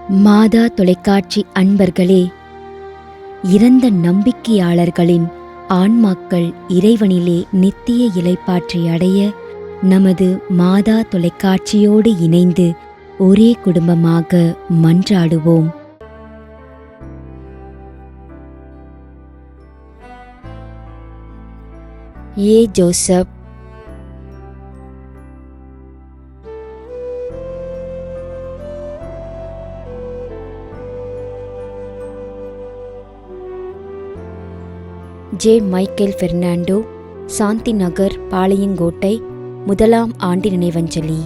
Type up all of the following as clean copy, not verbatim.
மாதா தொலைக்காட்சி அன்பர்களே, இறந்த நம்பிக்கையாளர்களின் ஆன்மாக்கள் இறைவனிலே நித்திய இளைப்பாற்றி அடைய நமது மாதா தொலைக்காட்சியோடு இணைந்து ஒரே குடும்பமாக மன்றாடுவோம். ஏ ஜோசப், ஜே மைக்கேல் பெர்னாண்டோ, சாந்தி நகர், பாளையங்கோட்டை, 1ஆம் ஆண்டு நினைவஞ்சலி.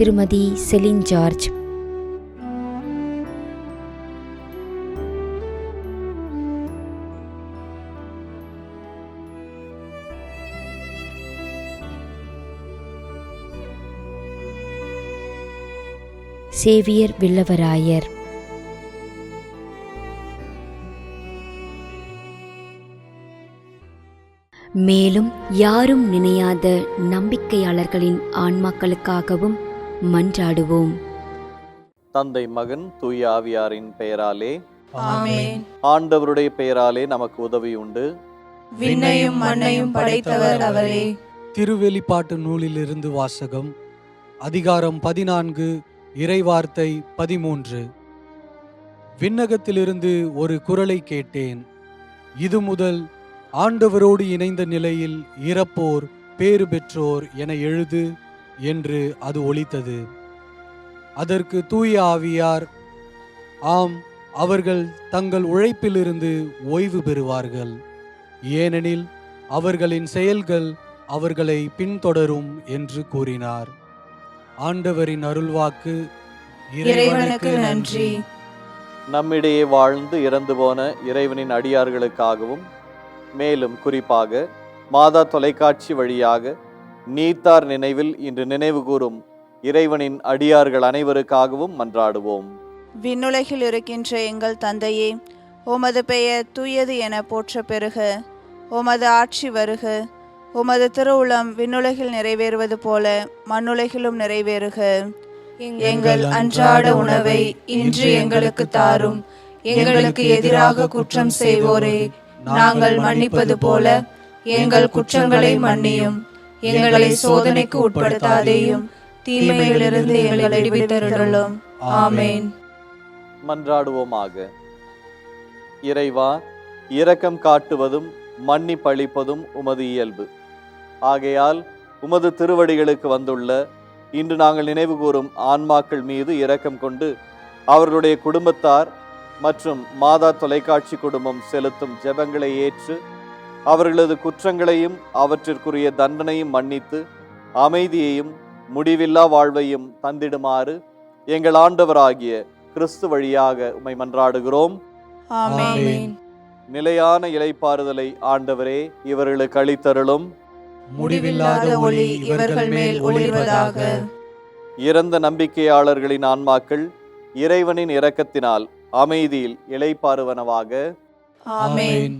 திருமதி செலின் ஜார்ஜ், சேவியர் வில்லவராயர், மேலும் யாரும் நினையாத நம்பிக்கையாளர்களின் ஆன்மாக்களுக்காகவும் மன்றாடுவோம். தந்தை, மகன், தூய ஆவியாரின் பெயராலே ஆமென். ஆண்டவருடைய பெயராலே நமக்கு உதவி உண்டு. விண்ணையும் மண்ணையும் படைத்தவர் அவரே. திருவெளிப்பாட்டு நூலிலிருந்து வாசகம். அதிகாரம் 14, இறைவார்த்தை 13. விண்ணகத்திலிருந்து ஒரு குரலை கேட்டேன். இது முதல் ஆண்டவரோடு இணைந்த நிலையில் இறப்போர் பேறு பெற்றோர் என எழுது என்று அது ஒலித்தது. அதற்கு தூய ஆவியார், ஆம், அவர்கள் தங்கள் உழைப்பிலிருந்து ஓய்வு பெறுவார்கள், ஏனெனில் அவர்களின் செயல்கள் அவர்களை பின்தொடரும் என்று கூறினார். ஆண்டவரின் அருள்வாக்கு. இறைவனுக்கு நன்றி. நம்மிடையே வாழ்ந்து இறந்து போன இறைவனின் அடியார்களுக்காகவும், மேலும் குறிப்பாக மாதா தொலைக்காட்சி வழியாக நீத்தார் நினைவில் இன்று நினைவு கூறும் இறைவனின் அடியார்கள் அனைவருக்காகவும் மன்றாடுவோம். விண்ணுலகில் இருக்கின்ற எங்கள் தந்தையே, உமது பெயர் தூயது என போற்ற பெறுக. உமது ஆட்சி வருக. உமது திருவுளம் விண்ணுலகில் நிறைவேறுவது போல மண்ணுலகிலும் நிறைவேறுக. எங்கள் அன்றாட உணவை இன்று எங்களுக்கு தாரும். எங்களுக்கு எதிராக குற்றம் செய்வோரே நாங்கள் மன்னிப்பது போல எங்கள் குற்றங்களை மன்னியும். எங்களை சோதனைக்கு உட்படுத்தாதேயும், தீமையிலிருந்து எங்களை விடுவித்தருளும். ஆமென். மன்றாடுவோமாக. இறைவா, இரக்கம் காட்டுவதும் மன்னிப்பளிப்பதும் உமது இயல்பு. ஆகையால் உமது திருவடிகளுக்கு வந்துள்ள இன்று நாங்கள் நினைவு கூறும் ஆன்மாக்கள் மீது இரக்கம் கொண்டு அவர்களுடைய குடும்பத்தார் மற்றும் மாதா தொலைக்காட்சி குடும்பம் செலுத்தும் ஜெபங்களை ஏற்று அவர்களது குற்றங்களையும் அவற்றிற்குரிய தண்டனையும் மன்னித்து அமைதியையும் முடிவில்லா வாழ்வையும் தந்திடுமாறு எங்கள் ஆண்டவராகிய கிறிஸ்து வழியாக உம்மை மன்றாடுகிறோம். ஆமென். நிலையான இளைப்பாறுதலை ஆண்டவரே இவர்களுக்கு அளித்தருளும். முடிவில்லாத ஒளி இவர்கள் மேல் ஒளிர்வதாக. இறந்த நம்பிக்கையாளர்களின் ஆன்மாக்கள் இறைவனின் இரக்கத்தினால் அமைதியில் இளைப்பாறுவனவாக. ஆமென்.